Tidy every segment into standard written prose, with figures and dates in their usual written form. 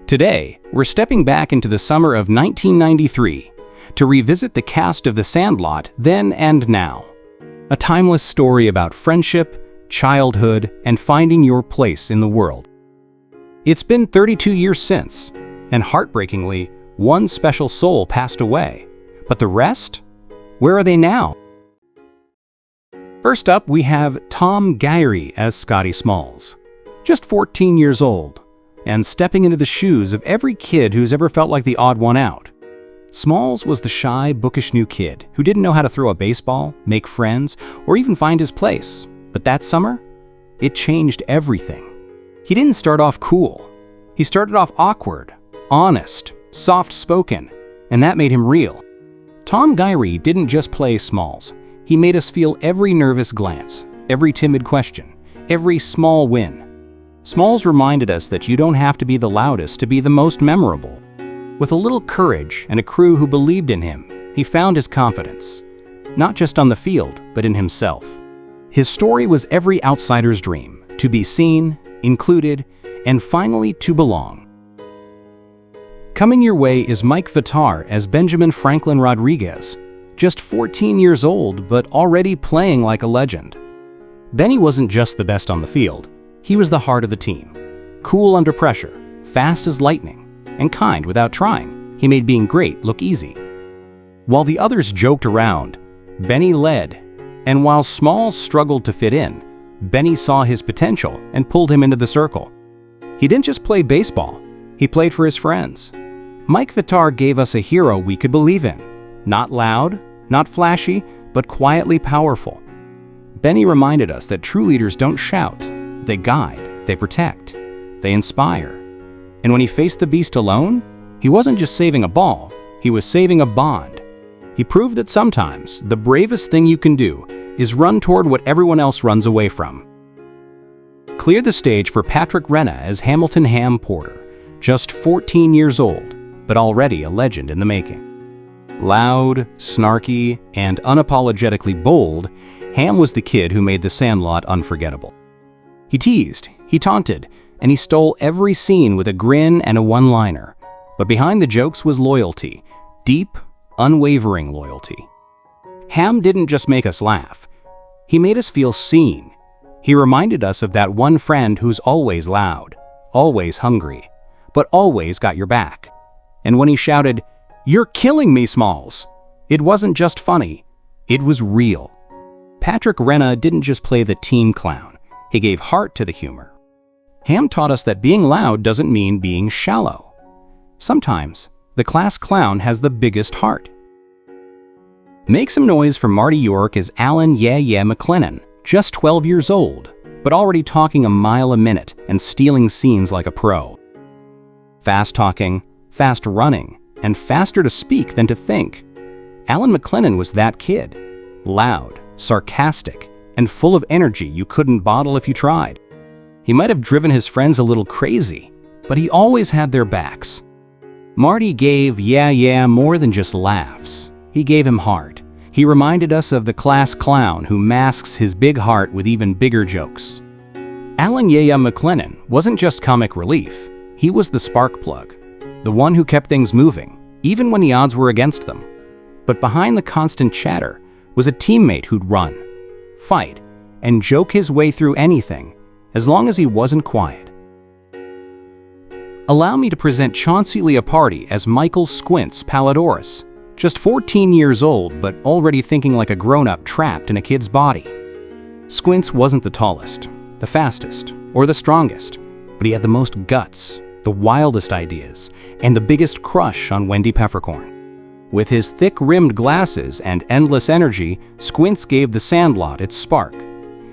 Today, we're stepping back into the summer of 1993 to revisit the cast of The Sandlot then and now. A timeless story about friendship, childhood, and finding your place in the world. It's been 32 years since, and heartbreakingly, one special soul passed away. But the rest? Where are they now? First up, we have Tom Guiry as Scotty Smalls. Just 14 years old, and stepping into the shoes of every kid who's ever felt like the odd one out. Smalls was the shy, bookish new kid who didn't know how to throw a baseball, make friends, or even find his place. But that summer, it changed everything. He didn't start off cool. He started off awkward, honest, soft-spoken, and that made him real. Tom Guiry didn't just play Smalls. He made us feel every nervous glance, every timid question, every small win. Smalls reminded us that you don't have to be the loudest to be the most memorable. With a little courage and a crew who believed in him, he found his confidence, not just on the field, but in himself. His story was every outsider's dream, to be seen, included, and finally to belong. Coming your way is Mike Vitar as Benjamin Franklin Rodriguez, just 14 years old but already playing like a legend. Benny wasn't just the best on the field. He was the heart of the team. Cool under pressure, fast as lightning, and kind without trying. He made being great look easy. While the others joked around, Benny led. And while Smalls struggled to fit in, Benny saw his potential and pulled him into the circle. He didn't just play baseball, he played for his friends. Mike Vitar gave us a hero we could believe in. Not loud, not flashy, but quietly powerful. Benny reminded us that true leaders don't shout. They guide, they protect, they inspire. And when he faced the beast alone, he wasn't just saving a ball, he was saving a bond. He proved that sometimes the bravest thing you can do is run toward what everyone else runs away from. Clear the stage for Patrick Renna as Hamilton Ham Porter, just 14 years old, but already a legend in the making. Loud, snarky, and unapologetically bold, Ham was the kid who made The Sandlot unforgettable. He teased, he taunted, and he stole every scene with a grin and a one-liner. But behind the jokes was loyalty, deep, unwavering loyalty. Ham didn't just make us laugh. He made us feel seen. He reminded us of that one friend who's always loud, always hungry, but always got your back. And when he shouted, "You're killing me, Smalls!" it wasn't just funny, it was real. Patrick Renna didn't just play the team clown. He gave heart to the humor. Ham taught us that being loud doesn't mean being shallow. Sometimes, the class clown has the biggest heart. Make some noise for Marty York as Alan McClennan, just 12 years old, but already talking a mile a minute and stealing scenes like a pro. Fast talking, fast running, and faster to speak than to think. Alan McClennan was that kid. Loud, sarcastic, and full of energy you couldn't bottle if you tried. He might have driven his friends a little crazy, but he always had their backs. Marty gave more than just laughs. He gave him heart. He reminded us of the class clown who masks his big heart with even bigger jokes. Alan McClennan wasn't just comic relief. He was the spark plug, the one who kept things moving, even when the odds were against them. But behind the constant chatter was a teammate who'd run, fight, and joke his way through anything, as long as he wasn't quiet. Allow me to present Chauncey Leopardi as Michael Squints Palledorous, just 14 years old but already thinking like a grown-up trapped in a kid's body. Squints wasn't the tallest, the fastest, or the strongest, but he had the most guts, the wildest ideas, and the biggest crush on Wendy Peppercorn. With his thick-rimmed glasses and endless energy, Squints gave The Sandlot its spark.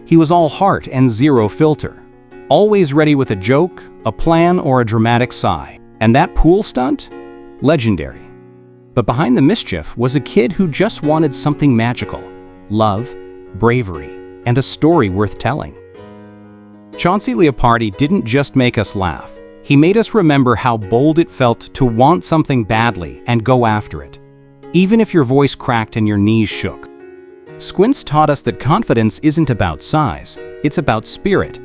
He was all heart and zero filter, always ready with a joke, a plan, or a dramatic sigh. And that pool stunt? Legendary. But behind the mischief was a kid who just wanted something magical, love, bravery, and a story worth telling. Chauncey Leopardi didn't just make us laugh. He made us remember how bold it felt to want something badly and go after it, even if your voice cracked and your knees shook. Squints taught us that confidence isn't about size, it's about spirit.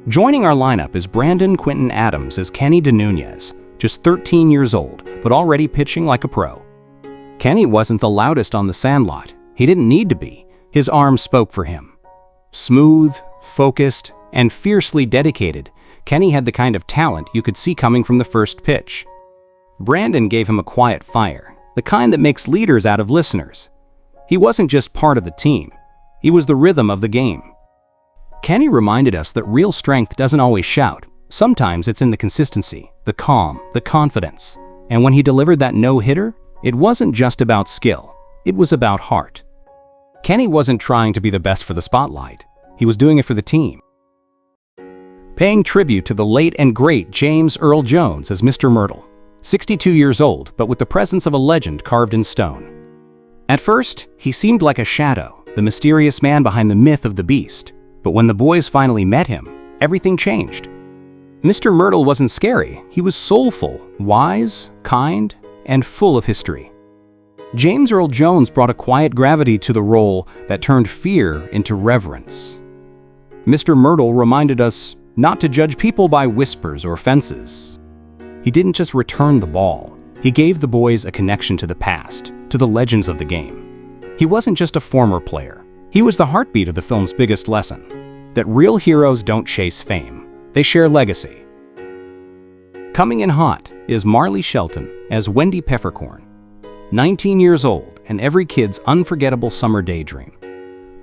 Joining our lineup is Brandon Quinton Adams as Kenny DeNunez, just 13 years old, but already pitching like a pro. Kenny wasn't the loudest on the Sandlot. He didn't need to be. His arm spoke for him. Smooth, focused, and fiercely dedicated, Kenny had the kind of talent you could see coming from the first pitch. Brandon gave him a quiet fire, the kind that makes leaders out of listeners. He wasn't just part of the team. He was the rhythm of the game. Kenny reminded us that real strength doesn't always shout. Sometimes it's in the consistency, the calm, the confidence. And when he delivered that no-hitter, it wasn't just about skill. It was about heart. Kenny wasn't trying to be the best for the spotlight. He was doing it for the team. Paying tribute to the late and great James Earl Jones as Mr. Mertle, 62 years old, but with the presence of a legend carved in stone. At first, he seemed like a shadow, the mysterious man behind the myth of the beast. But when the boys finally met him, everything changed. Mr. Mertle wasn't scary. He was soulful, wise, kind, and full of history. James Earl Jones brought a quiet gravity to the role that turned fear into reverence. Mr. Mertle reminded us not to judge people by whispers or fences. He didn't just return the ball. He gave the boys a connection to the past, to the legends of the game. He wasn't just a former player. He was the heartbeat of the film's biggest lesson, that real heroes don't chase fame. They share legacy. Coming in hot is Marley Shelton as Wendy Peppercorn, 19 years old and every kid's unforgettable summer daydream.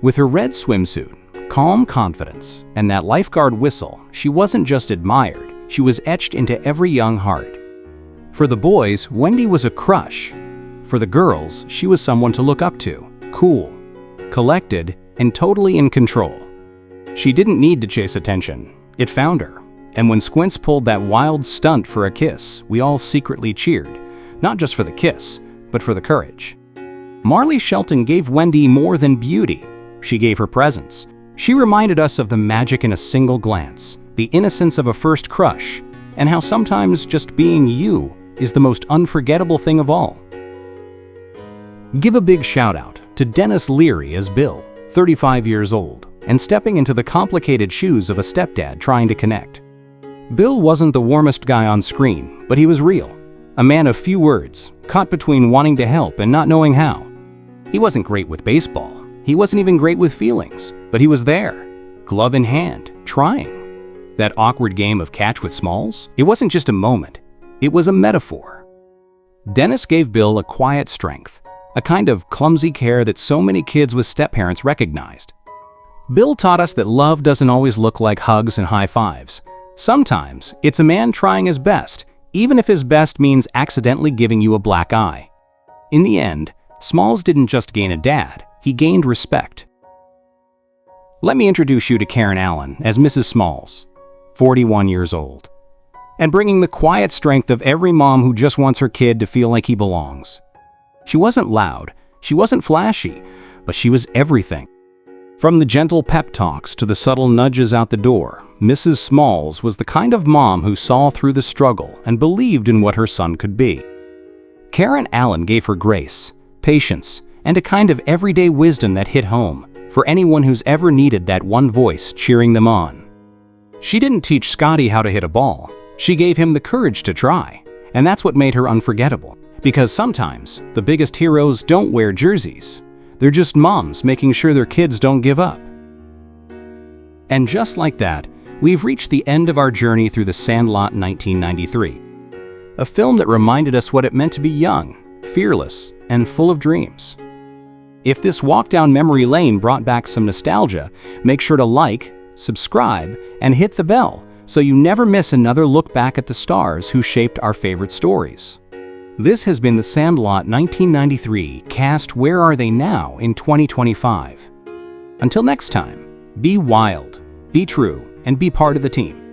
With her red swimsuit, calm confidence, and that lifeguard whistle, she wasn't just admired, she was etched into every young heart. For the boys, Wendy was a crush. For the girls, she was someone to look up to, cool, collected, and totally in control. She didn't need to chase attention. It found her. And when Squints pulled that wild stunt for a kiss, we all secretly cheered, not just for the kiss, but for the courage. Marley Shelton gave Wendy more than beauty. She gave her presence. She reminded us of the magic in a single glance, the innocence of a first crush, and how sometimes just being you is the most unforgettable thing of all. Give a big shout out to Denis Leary as Bill, 35 years old, and stepping into the complicated shoes of a stepdad trying to connect. Bill wasn't the warmest guy on screen, but he was real. A man of few words, caught between wanting to help and not knowing how. He wasn't great with baseball. He wasn't even great with feelings, but he was there, glove in hand, trying. That awkward game of catch with Smalls, it wasn't just a moment, it was a metaphor. Denis gave Bill a quiet strength, a kind of clumsy care that so many kids with step-parents recognized. Bill taught us that love doesn't always look like hugs and high fives. Sometimes it's a man trying his best, even if his best means accidentally giving you a black eye. In the end, Smalls didn't just gain a dad, he gained respect. Let me introduce you to Karen Allen as Mrs. Smalls, 41 years old, and bringing the quiet strength of every mom who just wants her kid to feel like he belongs. She wasn't loud, she wasn't flashy, but she was everything. From the gentle pep talks to the subtle nudges out the door, Mrs. Smalls was the kind of mom who saw through the struggle and believed in what her son could be. Karen Allen gave her grace, patience, and a kind of everyday wisdom that hit home for anyone who's ever needed that one voice cheering them on. She didn't teach Scotty how to hit a ball. She gave him the courage to try, and that's what made her unforgettable. Because sometimes, the biggest heroes don't wear jerseys. They're just moms making sure their kids don't give up. And just like that, we've reached the end of our journey through The Sandlot 1993. A film that reminded us what it meant to be young, fearless, and full of dreams. If this walk down memory lane brought back some nostalgia, make sure to like, subscribe, and hit the bell so you never miss another look back at the stars who shaped our favorite stories. This has been The Sandlot 1993 cast Where Are They Now in 2025. Until next time, be wild, be true, and be part of the team.